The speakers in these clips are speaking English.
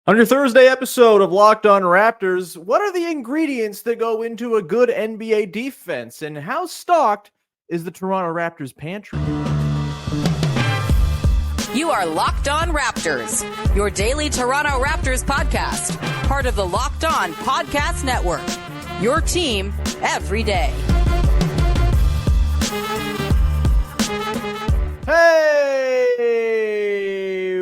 On your Thursday episode of Locked On Raptors, what are the ingredients that go into a good NBA defense, and how stocked is the Toronto Raptors pantry? You are Locked On Raptors, your daily Toronto Raptors podcast, part of the Locked On Podcast Network, your team every day. Hey,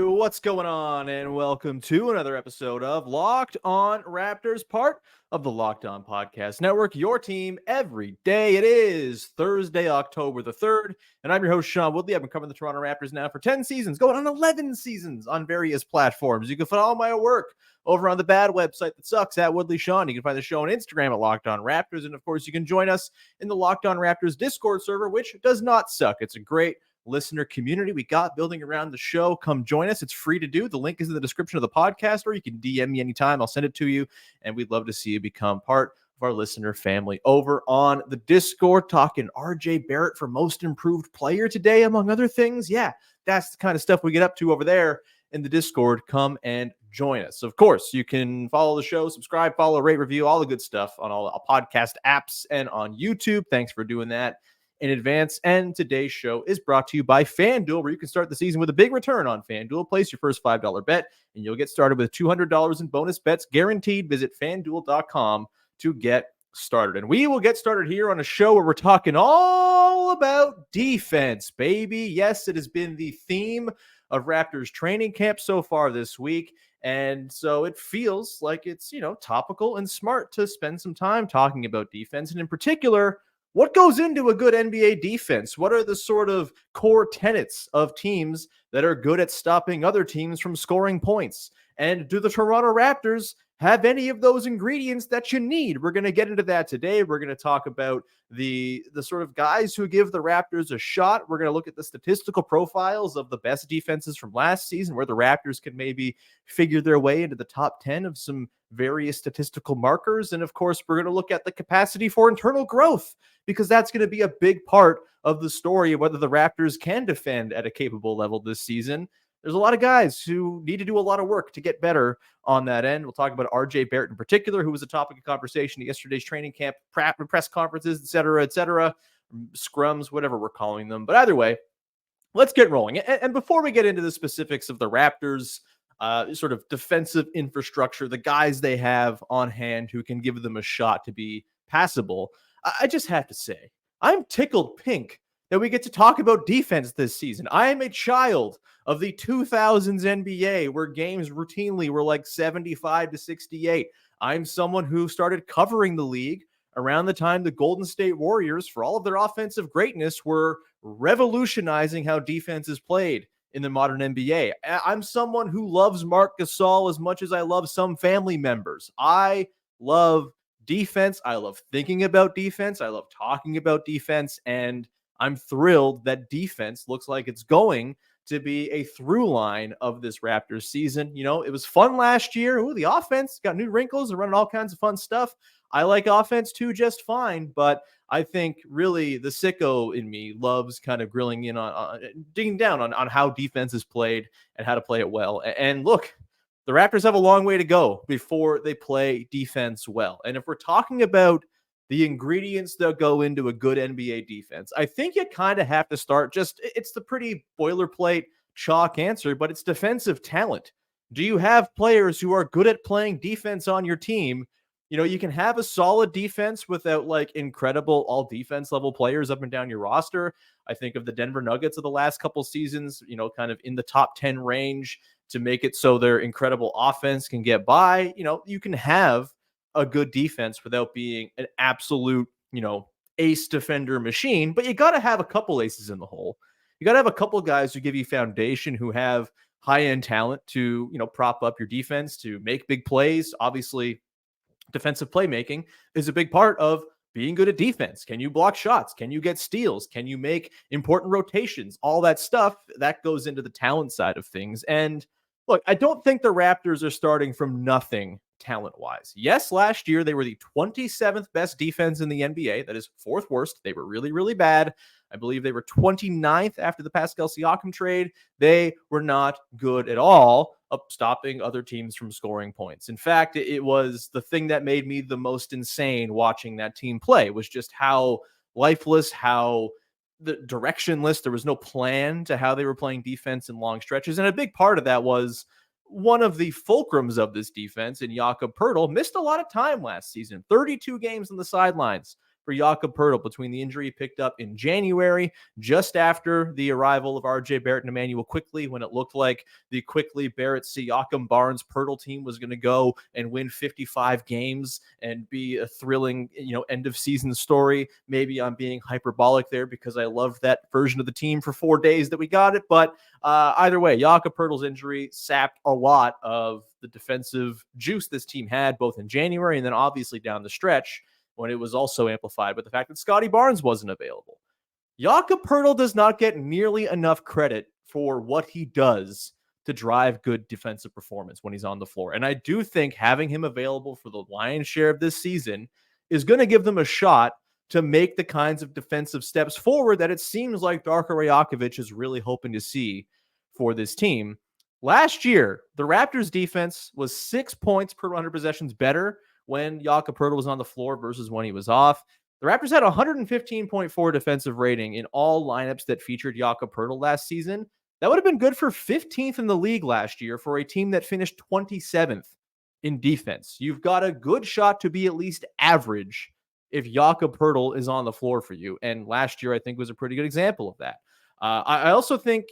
what's going on? And welcome to another episode of Locked On Raptors, part of the Locked On Podcast Network, your team every day. It is Thursday, October the 3rd, and I'm your host, Sean Woodley. I've been covering the Toronto Raptors now for 10 seasons, going on 11 seasons on various platforms. You can find all my work over on the bad website that sucks at Woodley Sean. You can find the show on Instagram at Locked On Raptors, and of course, you can join us in the Locked On Raptors Discord server, which does not suck. It's a great listener community we got building around the show. Come join us. It's free to do. The link is in the description of the podcast, or you can DM me anytime. I'll send it to you, and we'd love to see you become part of our listener family over on the Discord. Talking RJ Barrett for most improved player today, among other things. Yeah, that's the kind of stuff we get up to over there in the Discord. Come and join us. Of course, you can follow the show, subscribe, follow, rate, review, all the good stuff on all podcast apps and on YouTube. Thanks for doing that in advance. And today's show is brought to you by FanDuel, where you can start the season with a big return on FanDuel. Place your first $5 bet, and you'll get started with $200 in bonus bets guaranteed. Visit FanDuel.com to get started. And we will get started here on a show where we're talking all about defense, baby. Yes, it has been the theme of Raptors training camp so far this week. And so it feels like it's, topical and smart to spend some time talking about defense. And in particular, what goes into a good NBA defense? What are the sort of core tenets of teams that are good at stopping other teams from scoring points? And do the Toronto Raptors have any of those ingredients that you need? We're going to get into that today. We're going to talk about the sort of guys who give the Raptors a shot. We're going to look at the statistical profiles of the best defenses from last season, where the Raptors can maybe figure their way into the top 10 of some various statistical markers. And of course, we're going to look at the capacity for internal growth, because that's going to be a big part of the story of whether the Raptors can defend at a capable level this season. There's a lot of guys who need to do a lot of work to get better on that end. We'll talk about RJ Barrett in particular, who was a topic of conversation at yesterday's training camp, press conferences, et cetera, scrums, whatever we're calling them. But either way, let's get rolling. And before we get into the specifics of the Raptors' sort of defensive infrastructure, the guys they have on hand who can give them a shot to be passable, I just have to say, I'm tickled pink that we get to talk about defense this season. I am a child of the 2000s NBA, where games routinely were like 75 to 68. I'm someone who started covering the league around the time the Golden State Warriors, for all of their offensive greatness, were revolutionizing how defense is played in the modern NBA. I'm someone who loves Marc Gasol as much as I love some family members. I love defense. I love thinking about defense. I love talking about defense. And I'm thrilled that defense looks like it's going to be a through line of this Raptors season. It was fun last year. The offense got new wrinkles and running all kinds of fun stuff. I like offense too, just fine. But I think really the sicko in me loves kind of grilling in on digging down on how defense is played and how to play it well. And look, the Raptors have a long way to go before they play defense well. And if we're talking about the ingredients that go into a good NBA defense, I think you kind of have to start it's the pretty boilerplate chalk answer, but it's defensive talent. Do you have players who are good at playing defense on your team? You can have a solid defense without like incredible all defense level players up and down your roster. I think of the Denver Nuggets of the last couple seasons, kind of in the top 10 range to make it so their incredible offense can get by. You can have a good defense without being an absolute, ace defender machine, but you got to have a couple aces in the hole. You got to have a couple guys who give you foundation, who have high-end talent to, prop up your defense, to make big plays. Obviously, defensive playmaking is a big part of being good at defense. Can you block shots? Can you get steals? Can you make important rotations? All that stuff that goes into the talent side of things. And look, I don't think the Raptors are starting from nothing talent-wise. Yes, last year they were the 27th best defense in the NBA. That is fourth worst. They were really, really bad. I believe they were 29th after the Pascal Siakam trade. They were not good at all. stopping other teams from scoring points. In fact, it was the thing that made me the most insane watching that team play, was just how lifeless, how directionless. There was no plan to how they were playing defense in long stretches. And a big part of that was one of the fulcrums of this defense, and Jakob Poeltl, missed a lot of time last season. 32 games on the sidelines for Jakob Poeltl between the injury he picked up in January, just after the arrival of RJ Barrett and Immanuel Quickley, when it looked like the Quickley, Barrett, Siakam, Barnes, Poeltl team was going to go and win 55 games and be a thrilling, end of season story. Maybe I'm being hyperbolic there because I loved that version of the team for 4 days that we got it. But either way, Jakob Poeltl's injury sapped a lot of the defensive juice this team had, both in January and then obviously down the stretch, when it was also amplified by the fact that Scottie Barnes wasn't available. Jakob Poeltl does not get nearly enough credit for what he does to drive good defensive performance when he's on the floor. And I do think having him available for the lion's share of this season is going to give them a shot to make the kinds of defensive steps forward that it seems like Darko Rajakovic is really hoping to see for this team. Last year, the Raptors defense was 6 points per 100 possessions better when Jakob Poeltl was on the floor versus when he was off. The Raptors had 115.4 defensive rating in all lineups that featured Jakob Poeltl last season. That would have been good for 15th in the league last year for a team that finished 27th in defense. You've got a good shot to be at least average if Jakob Poeltl is on the floor for you. And last year, I think, was a pretty good example of that. I also think,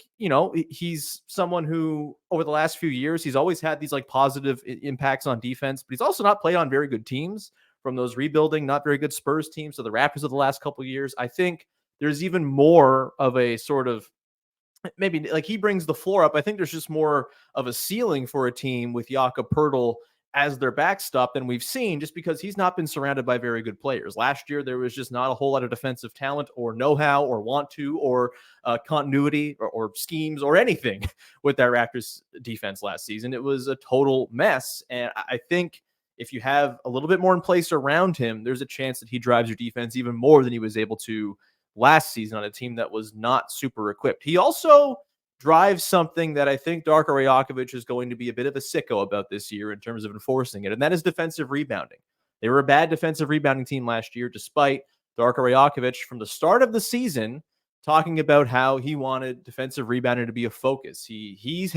he's someone who over the last few years, he's always had these positive impacts on defense, but he's also not played on very good teams, from those rebuilding, not very good Spurs teams to the Raptors of the last couple of years. I think there's even more of a sort of, maybe he brings the floor up. I think there's just more of a ceiling for a team with Jakob Poeltl as their backstop than we've seen, just because he's not been surrounded by very good players. Last year, there was just not a whole lot of defensive talent or know-how or want to or continuity or schemes or anything with that Raptors defense last season. It was a total mess. And I think if you have a little bit more in place around him, there's a chance that he drives your defense even more than he was able to last season on a team that was not super equipped. He also drives something that I think Darko Rajakovic is going to be a bit of a sicko about this year in terms of enforcing it, and that is defensive rebounding. They were a bad defensive rebounding team last year, despite Darko Rajakovic from the start of the season talking about how he wanted defensive rebounding to be a focus. He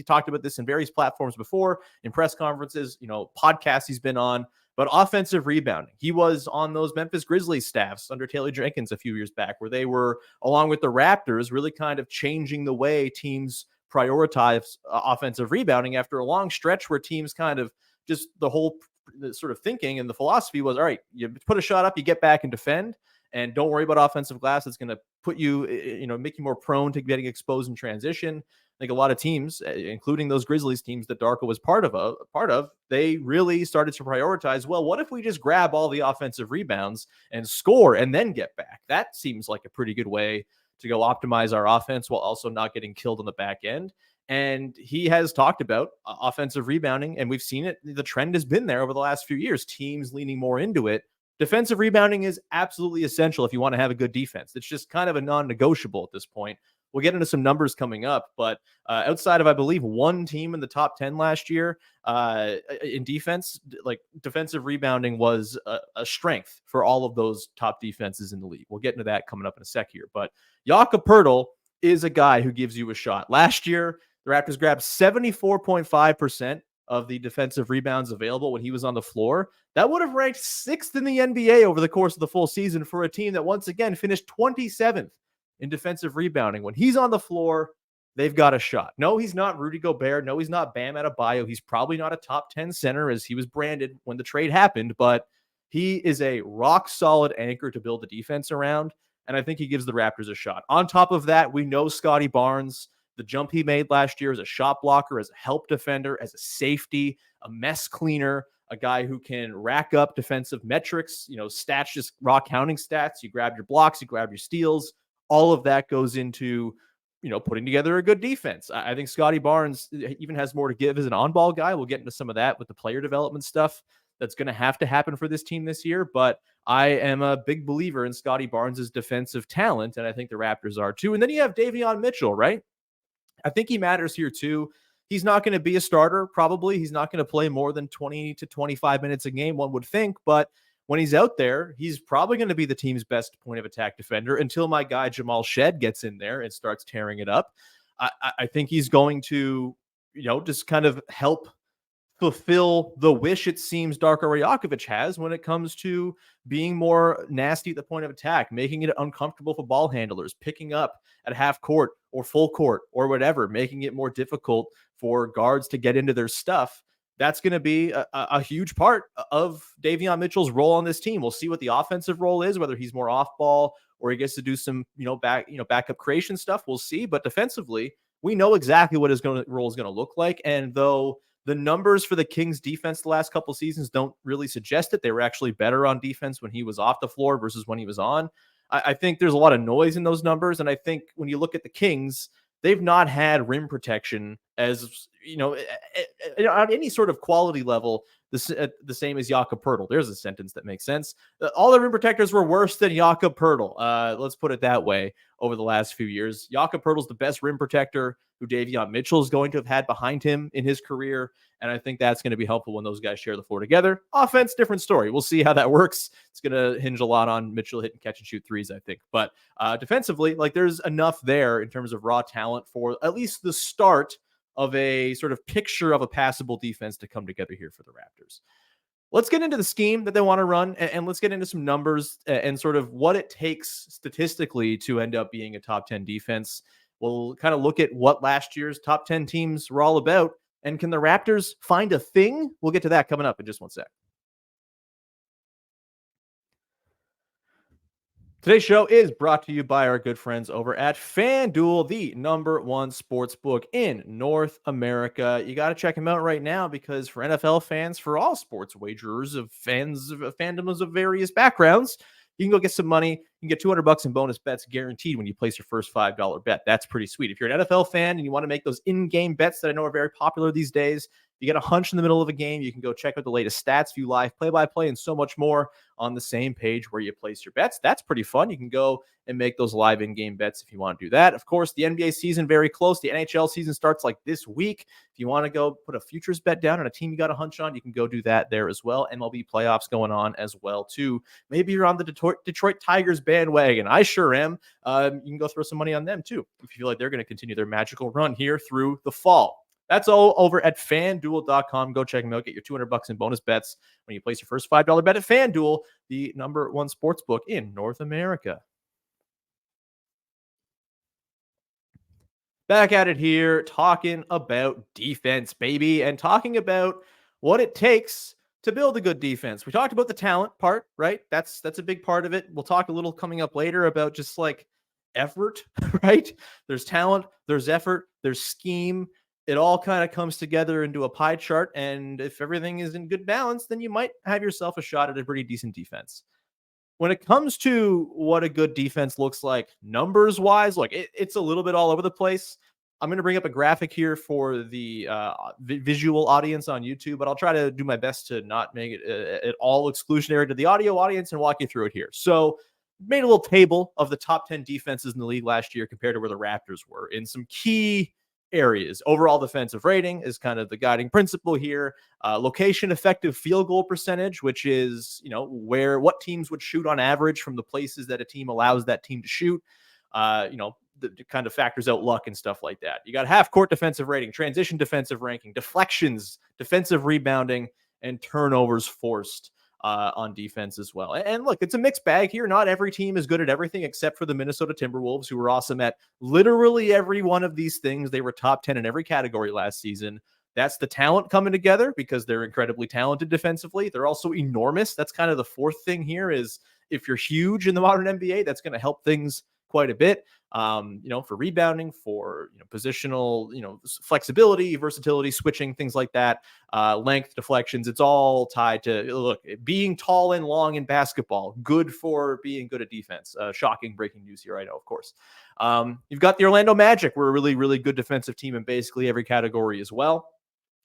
talked about this in various platforms before, in press conferences, podcasts he's been on. But offensive rebounding, he was on those Memphis Grizzlies staffs under Taylor Jenkins a few years back, where they were, along with the Raptors, really kind of changing the way teams prioritize offensive rebounding after a long stretch where teams kind of just the sort of thinking and the philosophy was, all right, you put a shot up, you get back and defend, and don't worry about offensive glass. It's going to put you, make you more prone to getting exposed in transition. I think a lot of teams, including those Grizzlies teams that Darko was part of, they really started to prioritize, well, what if we just grab all the offensive rebounds and score and then get back? That seems like a pretty good way to go optimize our offense while also not getting killed on the back end. And he has talked about offensive rebounding, and we've seen it. The trend has been there over the last few years, teams leaning more into it. Defensive rebounding is absolutely essential if you want to have a good defense. It's just kind of a non-negotiable at this point. We'll get into some numbers coming up, but outside of, I believe, one team in the top 10 last year in defense, defensive rebounding was a strength for all of those top defenses in the league. We'll get into that coming up in a sec here, but Jakob Poeltl is a guy who gives you a shot. Last year, the Raptors grabbed 74.5% of the defensive rebounds available when he was on the floor. That would have ranked 6th in the NBA over the course of the full season for a team that once again finished 27th in defensive rebounding. When he's on the floor, they've got a shot. No, he's not Rudy Gobert. No, he's not Bam Adebayo. He's probably not a top 10 center as he was branded when the trade happened, but he is a rock solid anchor to build the defense around. And I think he gives the Raptors a shot. On top of that, we know Scottie Barnes, the jump he made last year as a shot blocker, as a help defender, as a safety, a mess cleaner, a guy who can rack up defensive metrics, stats, just raw counting stats. You grab your blocks, you grab your steals. All of that goes into, putting together a good defense. I think Scottie Barnes even has more to give as an on-ball guy. We'll get into some of that with the player development stuff that's going to have to happen for this team this year. But I am a big believer in Scottie Barnes' defensive talent, and I think the Raptors are too. And then you have Davion Mitchell, right? I think he matters here too. He's not going to be a starter, probably. He's not going to play more than 20 to 25 minutes a game, one would think. But when he's out there, he's probably going to be the team's best point of attack defender until my guy Jamal Shed gets in there and starts tearing it up. I think he's going to, just kind of help fulfill the wish it seems Darko Rajakovic has when it comes to being more nasty at the point of attack, making it uncomfortable for ball handlers, picking up at half court or full court or whatever, making it more difficult for guards to get into their stuff. That's going to be a huge part of Davion Mitchell's role on this team. We'll see what the offensive role is, whether he's more off ball or he gets to do some, backup creation stuff. We'll see. But defensively, we know exactly what his role is going to look like. And though the numbers for the Kings defense the last couple of seasons don't really suggest it, they were actually better on defense when he was off the floor versus when he was on. I think there's a lot of noise in those numbers. And I think when you look at the Kings, they've not had rim protection as, on any sort of quality level, the same as Jakob Poeltl. There's a sentence that makes sense. All the rim protectors were worse than Jakob Poeltl. Let's put it that way. Over the last few years, Jakob Poeltl's the best rim protector who Davion Mitchell is going to have had behind him in his career. And I think that's going to be helpful when those guys share the floor together. Offense, different story. We'll see how that works. It's going to hinge a lot on Mitchell hitting catch and shoot threes, I think. But defensively, there's enough there in terms of raw talent for at least the start of a sort of picture of a passable defense to come together here for the Raptors. Let's get into the scheme that they want to run, and let's get into some numbers and sort of what it takes statistically to end up being a top 10 defense. We'll kind of look at what last year's top 10 teams were all about, and can the Raptors find a thing? We'll get to that coming up in just one sec. Today's show is brought to you by our good friends over at FanDuel, the #1 sports book in North America. You got to check them out right now because for NFL fans, for all sports wagerers, of fans of fandoms of various backgrounds, you can go get some money. You can get $200 in bonus bets guaranteed when you place your first $5 bet. That's pretty sweet. If you're an NFL fan and you want to make those in-game bets that I know are very popular these days, you get a hunch in the middle of a game, you can go check out the latest stats, view live play-by-play, and so much more on the same page where you place your bets. That's pretty fun. You can go and make those live in-game bets if you want to do that. Of course, the NBA season very close. The NHL season starts this week. If you want to go put a futures bet down on a team you got a hunch on, you can go do that there as well. MLB playoffs going on as well, too. Maybe you're on the Detroit Tigers bandwagon. I sure am. You can go throw some money on them, too, if you feel like they're going to continue their magical run here through the fall. That's all over at FanDuel.com. Go check them out. Get your $200 in bonus bets when you place your first $5 bet at FanDuel, the #1 sports book in North America. Back at it here, talking about defense, baby, and talking about what it takes to build a good defense. We talked about the talent part, right? That's a big part of it. We'll talk a little coming up later about just effort, right? There's talent, there's effort, there's scheme. It all kind of comes together into a pie chart. And if everything is in good balance, then you might have yourself a shot at a pretty decent defense. When it comes to what a good defense looks like numbers wise, it's a little bit all over the place. I'm going to bring up a graphic here for the visual audience on YouTube, but I'll try to do my best to not make it at all exclusionary to the audio audience and walk you through it here. So made a little table of the top 10 defenses in the league last year compared to where the Raptors were in some key areas. Overall defensive rating is kind of the guiding principle here. Location effective field goal percentage, which is, what teams would shoot on average from the places that a team allows that team to shoot. The kind of factors out luck and stuff like that. You got half court defensive rating, transition defensive ranking, deflections, defensive rebounding, and turnovers forced on defense as well. And look, it's a mixed bag here. Not every team is good at everything except for the Minnesota Timberwolves, who were awesome at literally every one of these things. They were top 10 in every category last season. That's the talent coming together because they're incredibly talented defensively. They're also enormous. That's kind of the fourth thing here is if you're huge in the modern NBA, that's going to help things quite a bit, for rebounding, for positional, flexibility, versatility, switching, things like that, length, deflections. It's all tied to being tall and long in basketball. Good for being good at defense. Shocking breaking news here, I know, of course. You've got the Orlando Magic. We're a really, really good defensive team in basically every category as well.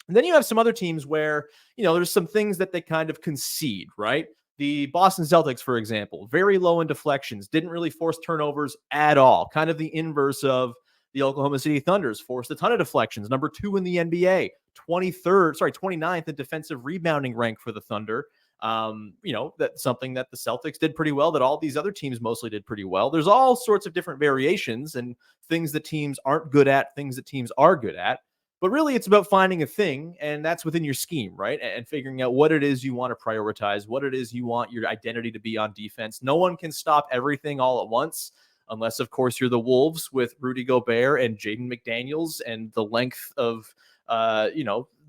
And then you have some other teams where there's some things that they kind of concede, right? The Boston Celtics, for example, very low in deflections, didn't really force turnovers at all. Kind of the inverse of The Oklahoma City Thunders forced a ton of deflections, number 2 in the NBA, 29th in defensive rebounding rank for the Thunder. That's something that the Celtics did pretty well, that all these other teams mostly did pretty well. There's all sorts of different variations and things that teams aren't good at, things that teams are good at. But really, it's about finding a thing, and that's within your scheme, right? And figuring out what it is you want to prioritize, what it is you want your identity to be on defense. No one can stop everything all at once, unless, of course, you're the Wolves with Rudy Gobert and Jaden McDaniels and the length of,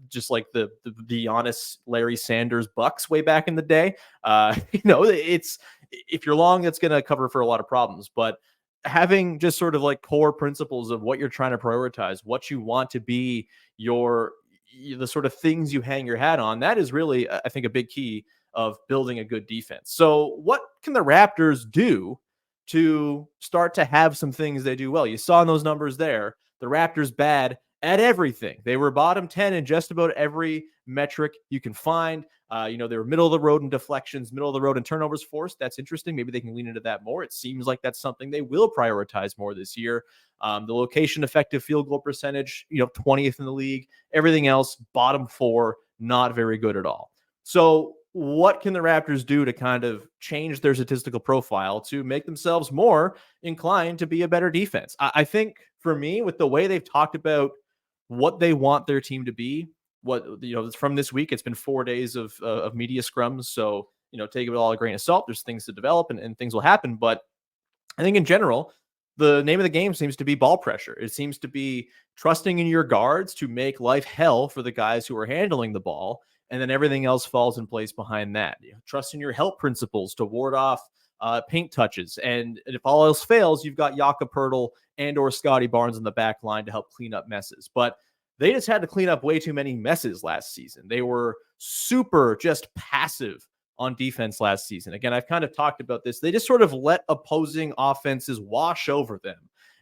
just like the honest Larry Sanders Bucks way back in the day. It's if you're long, it's going to cover for a lot of problems. But having just sort of like core principles of what you're trying to prioritize, what you want to be the sort of things you hang your hat on, that is really, I think, a big key of building a good defense. So what can the Raptors do to start to have some things they do well? You saw in those numbers there, the Raptors bad at everything. They were bottom 10 in just about every metric you can find. They were middle of the road in deflections, middle of the road in turnovers forced. That's interesting. Maybe they can lean into that more. It seems like that's something they will prioritize more this year. The location effective field goal percentage, 20th in the league. Everything else, bottom 4, not very good at all. So what can the Raptors do to kind of change their statistical profile to make themselves more inclined to be a better defense? I think for me, with the way they've talked about what they want their team to be, from this week, it's been 4 days of media scrums. So, take it with all a grain of salt. There's things to develop and things will happen. But I think in general, the name of the game seems to be ball pressure. It seems to be trusting in your guards to make life hell for the guys who are handling the ball. And then everything else falls in place behind that. Trust in your help principles to ward off paint touches. And if all else fails, you've got Jakob Poeltl and or Scottie Barnes in the back line to help clean up messes. But they just had to clean up way too many messes last season. They were super just passive on defense last season. Again, I've kind of talked about this. They just sort of let opposing offenses wash over them.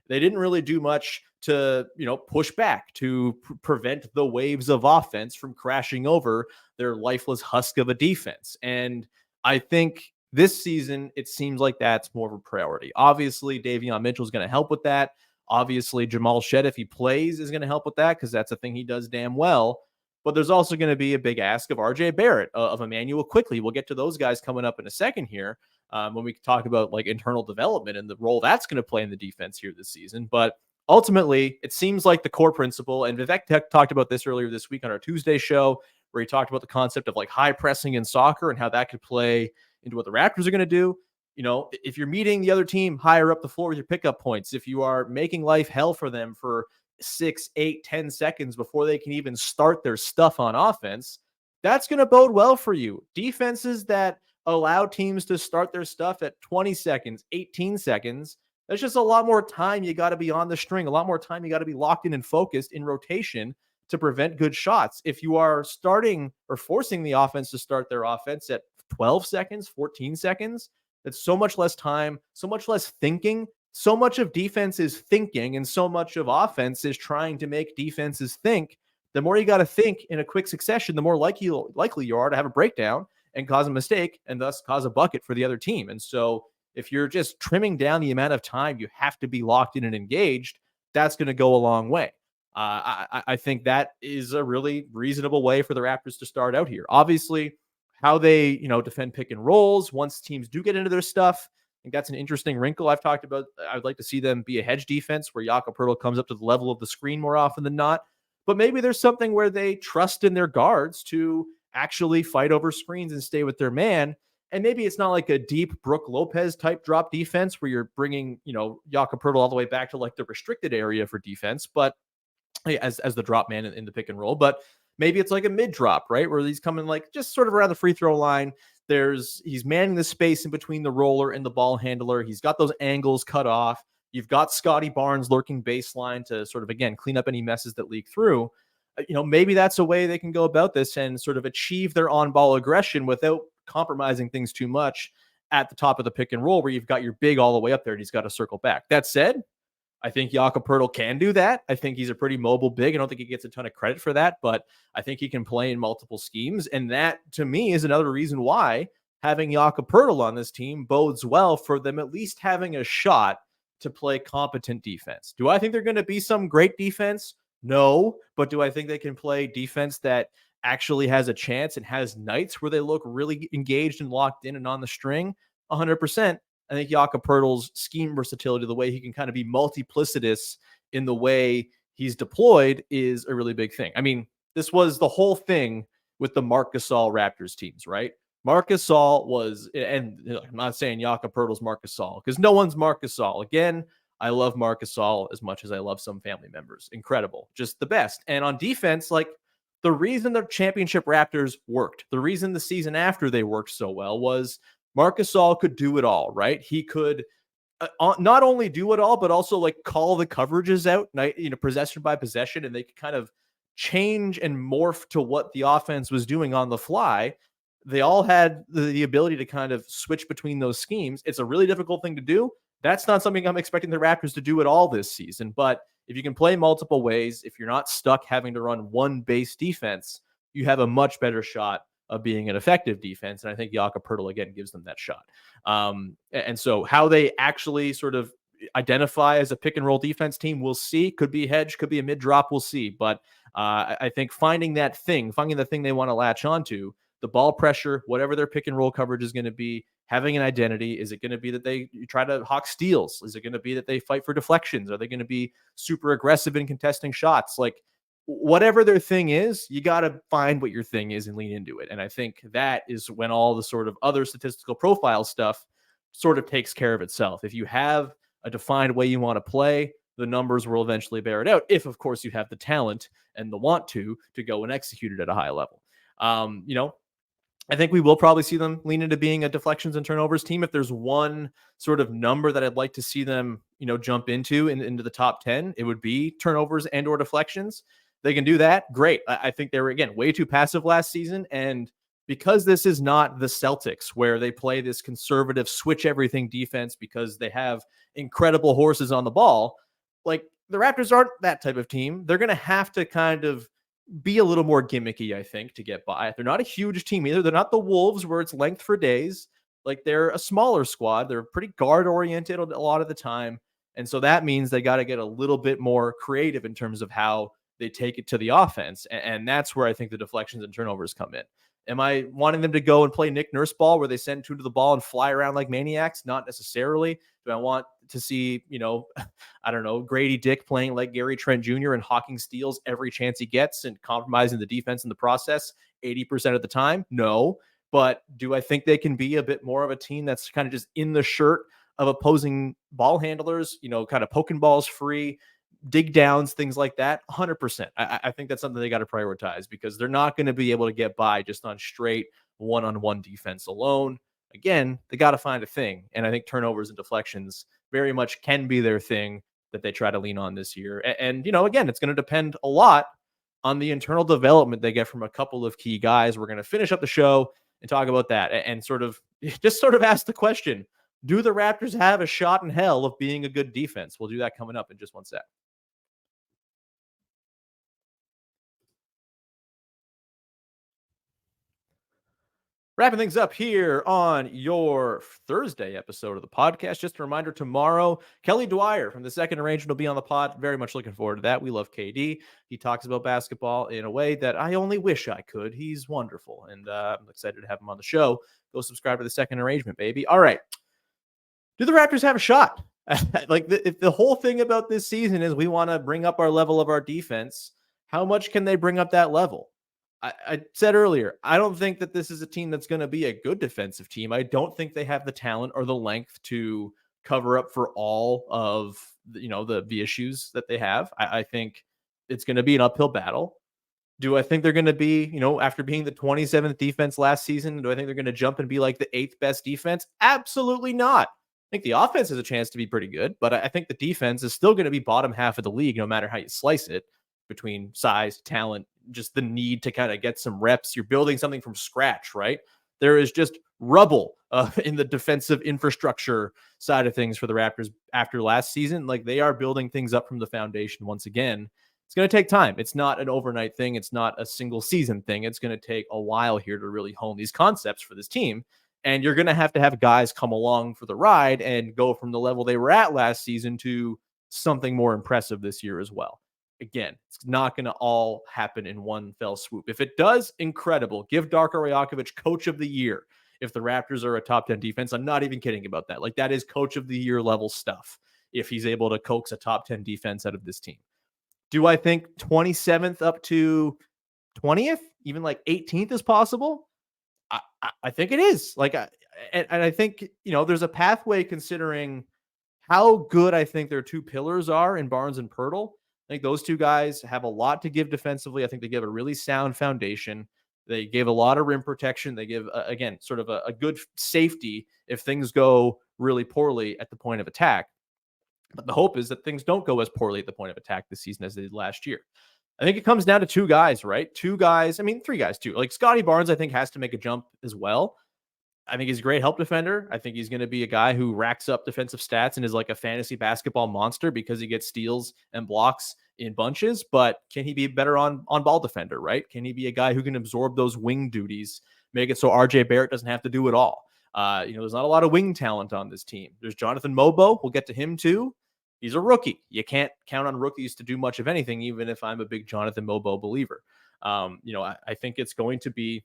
They didn't really do much to, push back to prevent the waves of offense from crashing over their lifeless husk of a defense. And I think this season, it seems like that's more of a priority. Obviously, Davion Mitchell is going to help with that. Obviously, Jamal Shead, if he plays, is going to help with that because that's a thing he does damn well. But there's also going to be a big ask of RJ Barrett, of Immanuel Quickley. We'll get to those guys coming up in a second here when we talk about like internal development and the role that's going to play in the defense here this season. But ultimately, it seems like the core principle, and Vivek talked about this earlier this week on our Tuesday show, where he talked about the concept of like high pressing in soccer and how that could play into what the Raptors are going to do. If you're meeting the other team higher up the floor with your pickup points, if you are making life hell for them for 6, 8, 10 seconds before they can even start their stuff on offense, that's going to bode well for you. Defenses that allow teams to start their stuff at 20 seconds, 18 seconds, that's just a lot more time you got to be on the string, a lot more time you got to be locked in and focused in rotation to prevent good shots. If you are starting or forcing the offense to start their offense at 12 seconds, 14 seconds, that's so much less time, so much less thinking. So much of defense is thinking, and so much of offense is trying to make defenses think. The more you got to think in a quick succession, the more likely you are to have a breakdown and cause a mistake and thus cause a bucket for the other team. And so if you're just trimming down the amount of time you have to be locked in and engaged, that's going to go a long way. I think that is a really reasonable way for the Raptors to start out here. Obviously, how they, defend pick and rolls once teams do get into their stuff. I think that's an interesting wrinkle I've talked about. I would like to see them be a hedge defense where Jakob Poeltl comes up to the level of the screen more often than not. But maybe there's something where they trust in their guards to actually fight over screens and stay with their man. And maybe it's not like a deep Brook Lopez type drop defense where you're bringing, Jakob Poeltl all the way back to like the restricted area for defense, but as the drop man in the pick and roll. But maybe it's like a mid drop, right? Where he's coming like just sort of around the free throw line. He's manning the space in between the roller and the ball handler. He's got those angles cut off. You've got Scottie Barnes lurking baseline to sort of, again, clean up any messes that leak through. Maybe that's a way they can go about this and sort of achieve their on-ball aggression without compromising things too much at the top of the pick and roll where you've got your big all the way up there and he's got to circle back. That said, I think Jakob Poeltl can do that. I think he's a pretty mobile big. I don't think he gets a ton of credit for that, but I think he can play in multiple schemes. And that, to me, is another reason why having Jakob Poeltl on this team bodes well for them at least having a shot to play competent defense. Do I think they're going to be some great defense? No, but do I think they can play defense that actually has a chance and has nights where they look really engaged and locked in and on the string? 100%. I think Jakob Poeltl's scheme versatility, the way he can kind of be multiplicitous in the way he's deployed, is a really big thing. I mean, this was the whole thing with the Marc Gasol Raptors teams, right? Marc Gasol was, and I'm not saying Jakob Poeltl's Marc Gasol because no one's Marc Gasol. Again, I love Marc Gasol as much as I love some family members. Incredible. Just the best. And on defense, like, the reason the championship Raptors worked, the reason the season after they worked so well was Marc Gasol could do it all, right? He could not only do it all, but also like call the coverages out, possession by possession, and they could kind of change and morph to what the offense was doing on the fly. They all had the ability to kind of switch between those schemes. It's a really difficult thing to do. That's not something I'm expecting the Raptors to do at all this season. But if you can play multiple ways, if you're not stuck having to run one base defense, you have a much better shot of being an effective defense. And I think Jakob Poeltl, again, gives them that shot. And so how they actually sort of identify as a pick and roll defense team, we'll see. Could be a hedge, could be a mid drop, we'll see. But I think finding the thing they want to latch onto, the ball pressure, whatever their pick and roll coverage is going to be, having an identity. Is it going to be that they try to hawk steals? Is it going to be that they fight for deflections? Are they going to be super aggressive in contesting shots? Like, whatever their thing is, you got to find what your thing is and lean into it. And I think that is when all the sort of other statistical profile stuff sort of takes care of itself. If you have a defined way you want to play, the numbers will eventually bear it out. If, of course, you have the talent and the want to go and execute it at a high level. I think we will probably see them lean into being a deflections and turnovers team. If there's one sort of number that I'd like to see them, jump into the top 10, it would be turnovers and or deflections. They can do that. Great. I think they were, again, way too passive last season. And because this is not the Celtics where they play this conservative switch everything defense because they have incredible horses on the ball, like, the Raptors aren't that type of team. They're going to have to kind of be a little more gimmicky, I think, to get by. They're not a huge team either. They're not the Wolves where it's length for days. Like, they're a smaller squad. They're pretty guard oriented a lot of the time. And so that means they got to get a little bit more creative in terms of how they take it to the offense. And that's where I think the deflections and turnovers come in. Am I wanting them to go and play Nick Nurse ball where they send two to the ball and fly around like maniacs? Not necessarily. Do I want to see, I don't know, Grady Dick playing like Gary Trent Jr. and hawking steals every chance he gets and compromising the defense in the process 80% of the time? No. But do I think they can be a bit more of a team that's kind of just in the shirt of opposing ball handlers, kind of poking balls free, dig downs, things like that? 100%. I think that's something they got to prioritize because they're not going to be able to get by just on straight one-on-one defense alone. Again, they got to find a thing. And I think turnovers and deflections very much can be their thing that they try to lean on this year. And again, it's going to depend a lot on the internal development they get from a couple of key guys. We're going to finish up the show and talk about that and sort of ask the question, do the Raptors have a shot in hell of being a good defense? We'll do that coming up in just one sec. Wrapping things up here on your Thursday episode of the podcast. Just a reminder, tomorrow, Kelly Dwyer from the Second Arrangement will be on the pod. Very much looking forward to that. We love KD. He talks about basketball in a way that I only wish I could. He's wonderful, and I'm excited to have him on the show. Go subscribe to the Second Arrangement, baby. All right. Do the Raptors have a shot? If the whole thing about this season is we want to bring up our level of our defense, how much can they bring up that level? I said earlier, I don't think that this is a team that's going to be a good defensive team. I don't think they have the talent or the length to cover up for all of the issues that they have. I think it's going to be an uphill battle. Do I think they're going to be, after being the 27th defense last season, do I think they're going to jump and be like the 8th best defense? Absolutely not. I think the offense has a chance to be pretty good, but I think the defense is still going to be bottom half of the league, no matter how you slice it, between size, talent, just the need to kind of get some reps. You're building something from scratch, right? There is just rubble in the defensive infrastructure side of things for the Raptors after last season. Like, they are building things up from the foundation once again. It's going to take time. It's not an overnight thing. It's not a single season thing. It's going to take a while here to really hone these concepts for this team. And you're going to have guys come along for the ride and go from the level they were at last season to something more impressive this year as well. Again, it's not going to all happen in one fell swoop. If it does, incredible. Give Darko Rajakovic coach of the year. If the Raptors are a top 10 defense, I'm not even kidding about that. Like, that is coach of the year level stuff if he's able to coax a top 10 defense out of this team. Do I think 27th up to 20th, even like 18th is possible? I think it is. Like, and I think, there's a pathway considering how good I think their two pillars are in Barnes and Poeltl. I think those two guys have a lot to give defensively. I think they give a really sound foundation. They give a lot of rim protection. They give, again, sort of a good safety if things go really poorly at the point of attack. But the hope is that things don't go as poorly at the point of attack this season as they did last year. I think it comes down to two guys, right? Two guys. I mean, three guys too. Like, Scottie Barnes, I think, has to make a jump as well. I think he's a great help defender. I think he's going to be a guy who racks up defensive stats and is like a fantasy basketball monster because he gets steals and blocks in bunches. But can he be better on ball defender, right? Can he be a guy who can absorb those wing duties, make it so RJ Barrett doesn't have to do it all? There's not a lot of wing talent on this team. There's Jonathan Mobo. We'll get to him too. He's a rookie. You can't count on rookies to do much of anything, even if I'm a big Jonathan Mobo believer. I think it's going to be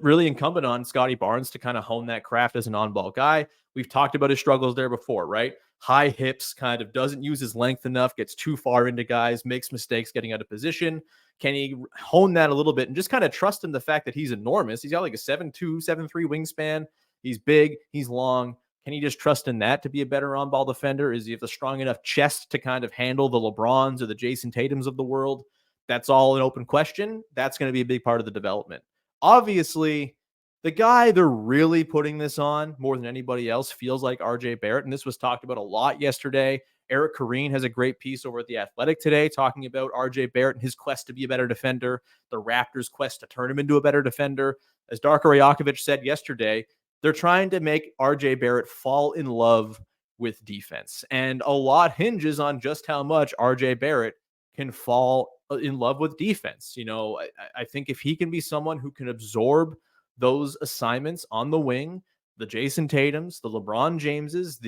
really incumbent on Scottie Barnes to kind of hone that craft as an on-ball guy. We've talked about his struggles there before, right? High hips, kind of doesn't use his length enough, gets too far into guys, makes mistakes getting out of position. Can he hone that a little bit and just kind of trust in the fact that he's enormous? He's got like a 7'2", 7'3" wingspan. He's big, he's long. Can he just trust in that to be a better on-ball defender? Is he have the strong enough chest to kind of handle the LeBrons or the Jason Tatums of the world? That's all an open question. That's going to be a big part of the development. Obviously, the guy they're really putting this on more than anybody else feels like RJ Barrett, and this was talked about a lot yesterday. Eric Koreen has a great piece over at The Athletic today talking about RJ Barrett and his quest to be a better defender, the Raptors' quest to turn him into a better defender. As Darko Rajakovic said yesterday, they're trying to make RJ Barrett fall in love with defense, and a lot hinges on just how much RJ Barrett can fall in love with defense. I think if he can be someone who can absorb those assignments on the wing, the Jason Tatums, the LeBron Jameses,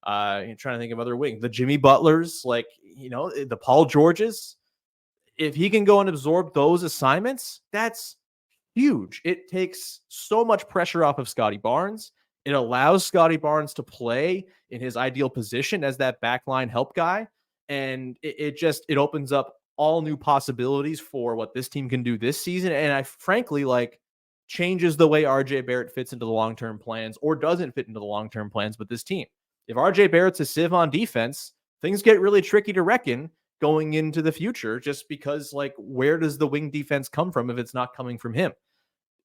I'm trying to think of other wings, the Jimmy Butlers, the Paul Georges, if he can go and absorb those assignments, that's huge. It takes so much pressure off of Scottie Barnes. It allows Scottie Barnes to play in his ideal position as that backline help guy. And it opens up all new possibilities for what this team can do this season. And I frankly changes the way RJ Barrett fits into the long-term plans or doesn't fit into the long-term plans with this team. If RJ Barrett's a sieve on defense, things get really tricky to reckon going into the future, just because where does the wing defense come from if it's not coming from him?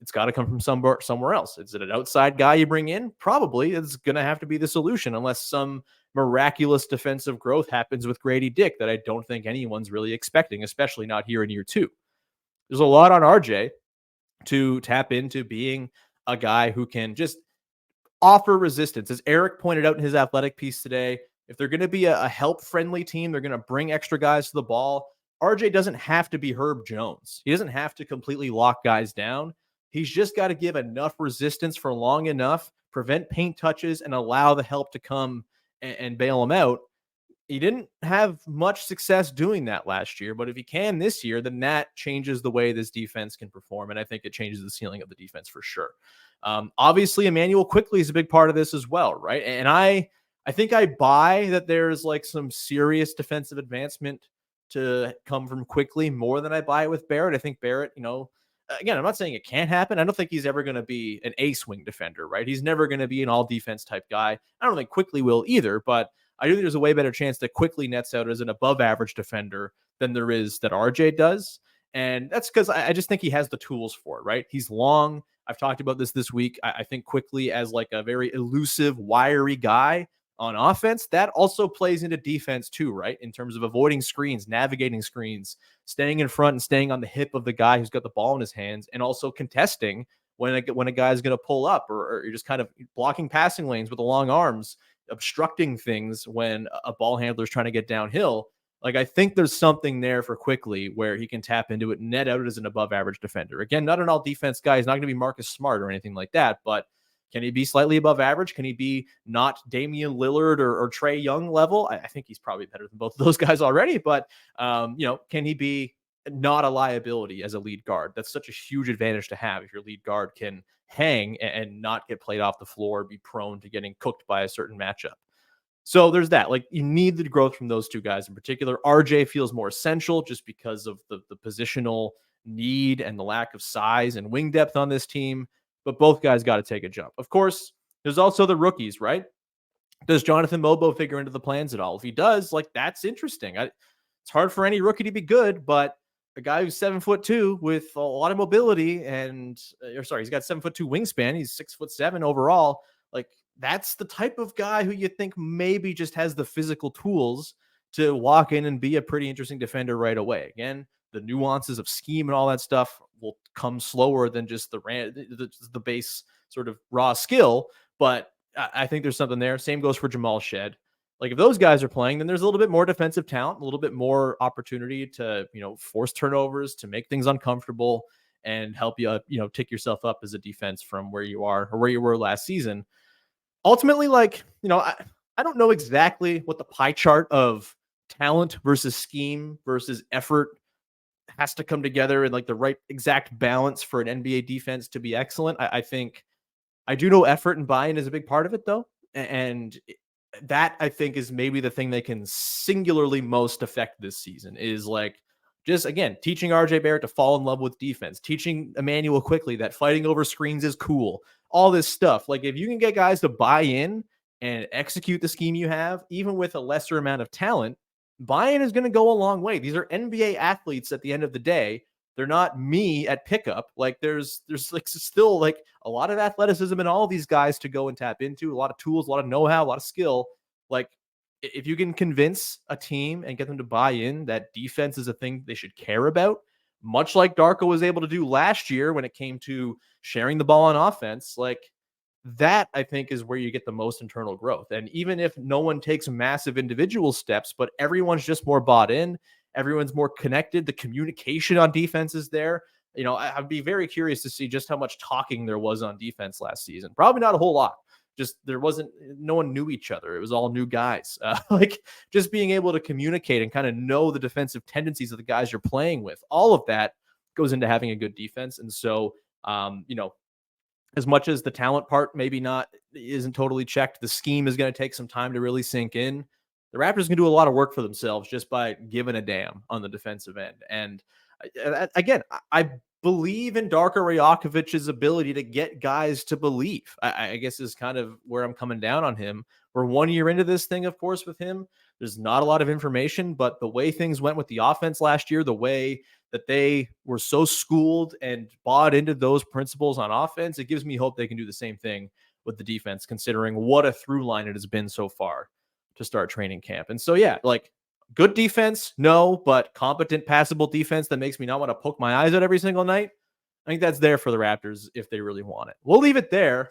It's got to come from somewhere else. Is it an outside guy you bring in? Probably. It's going to have to be the solution unless some miraculous defensive growth happens with Grady Dick that I don't think anyone's really expecting, especially not here in year two. There's a lot on RJ to tap into being a guy who can just offer resistance. As Eric pointed out in his Athletic piece today, if they're going to be a help-friendly team, they're going to bring extra guys to the ball. RJ doesn't have to be Herb Jones. He doesn't have to completely lock guys down. He's just got to give enough resistance for long enough, prevent paint touches, and allow the help to come and bail him out. He didn't have much success doing that last year, but if he can this year, then that changes the way this defense can perform, and I think it changes the ceiling of the defense for sure. Obviously, Immanuel Quickley is a big part of this as well, right? And I think I buy that there's some serious defensive advancement to come from Quickley more than I buy it with Barrett. I think Barrett, again, I'm not saying it can't happen. I don't think he's ever going to be an ace wing defender, right? He's never going to be an all defense type guy. I don't think Quickley will either, but I do think there's a way better chance that Quickley nets out as an above average defender than there is that RJ does. And that's because I just think he has the tools for it, right? He's long. I've talked about this week. I think Quickley as a very elusive, wiry guy on offense, that also plays into defense too, right? In terms of avoiding screens, navigating screens, staying in front and staying on the hip of the guy who's got the ball in his hands, and also contesting when a guy's going to pull up, or you're just kind of blocking passing lanes with the long arms, obstructing things when a ball handler is trying to get downhill. I think there's something there for Quickley where he can tap into it, net out as an above average defender. Again, not an all defense guy. He's not going to be Marcus Smart or anything like that, but Can he be slightly above average? Can he be not Damian Lillard or Trae Young level? I think he's probably better than both of those guys already, but can he be not a liability as a lead guard? That's such a huge advantage to have if your lead guard can hang and not get played off the floor, be prone to getting cooked by a certain matchup. So there's that. Like, you need the growth from those two guys in particular. RJ feels more essential just because of the positional need and the lack of size and wing depth on this team. But both guys got to take a jump. Of course, there's also the rookies, right? Does Jonathan Mobo figure into the plans at all? If he does, like, that's interesting. It's hard for any rookie to be good, but a guy who's 7'2" with a lot of mobility he's got 7'2" wingspan. He's 6'7" overall. Like, that's the type of guy who you think maybe just has the physical tools to walk in and be a pretty interesting defender right away. Again, the nuances of scheme and all that stuff will come slower than just the base sort of raw skill. But I think there's something there. Same goes for Jamal Shed. Like, if those guys are playing, then there's a little bit more defensive talent, a little bit more opportunity to, force turnovers, to make things uncomfortable and help you, tick yourself up as a defense from where you are or where you were last season. Ultimately, I don't know exactly what the pie chart of talent versus scheme versus effort has to come together in like the right exact balance for an NBA defense to be excellent. I think I do know effort and buy-in is a big part of it, though. And that, I think, is maybe the thing they can singularly most affect this season is like, just again, teaching RJ Barrett to fall in love with defense, teaching Immanuel Quickley that fighting over screens is cool, all this stuff. Like, if you can get guys to buy in and execute the scheme you have, even with a lesser amount of talent, buy-in is going to go a long way. These are NBA athletes at the end of the day. They're not me at pickup. Like, there's like still like a lot of athleticism in all of these guys to go and tap into, a lot of tools, a lot of know-how, a lot of skill. Like, if you can convince a team and get them to buy in that defense is a thing they should care about, much like Darko was able to do last year when it came to sharing the ball on offense, like, that, I think, is where you get the most internal growth. And even if no one takes massive individual steps, but everyone's just more bought in, everyone's more connected, the communication on defense is there. I'd be very curious to see just how much talking there was on defense last season. Probably not a whole lot. Just no one knew each other. It was all new guys. Like, just being able to communicate and kind of know the defensive tendencies of the guys you're playing with, all of that goes into having a good defense. And so, as much as the talent part maybe isn't totally checked, the scheme is going to take some time to really sink in. The Raptors can do a lot of work for themselves just by giving a damn on the defensive end. And again, I believe in Darko Rajakovic's ability to get guys to believe, I guess is kind of where I'm coming down on him. We're 1 year into this thing, of course, with him. There's not a lot of information, but the way things went with the offense last year, the way that they were so schooled and bought into those principles on offense, it gives me hope they can do the same thing with the defense, considering what a through line it has been so far to start training camp. And so, yeah, like, good defense, no, but competent, passable defense that makes me not want to poke my eyes out every single night. I think that's there for the Raptors if they really want it. We'll leave it there.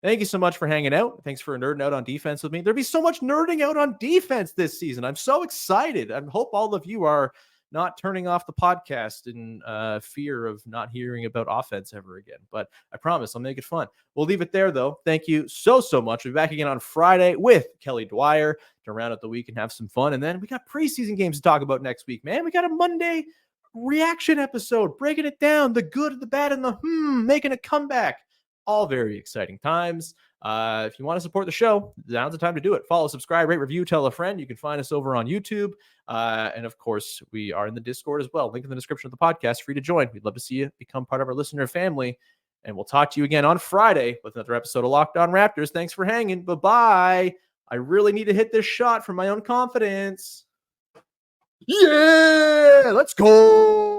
Thank you so much for hanging out. Thanks for nerding out on defense with me. There'll be so much nerding out on defense this season. I'm so excited. I hope all of you are not turning off the podcast in fear of not hearing about offense ever again. But I promise I'll make it fun. We'll leave it there, though. Thank you so much. We'll be back again on Friday with Kelly Dwyer to round out the week and have some fun. And then we got preseason games to talk about next week, man. We got a Monday reaction episode, breaking it down, the good, the bad, and the making a comeback. All very exciting times. If you want to support the show, now's the time to do it. Follow, subscribe, rate, review, tell a friend. You can find us over on YouTube. And of course, we are in the Discord as well. Link in the description of the podcast. Free to join. We'd love to see you become part of our listener family. And we'll talk to you again on Friday with another episode of Locked On Raptors. Thanks for hanging. Bye-bye. I really need to hit this shot for my own confidence. Yeah, let's go.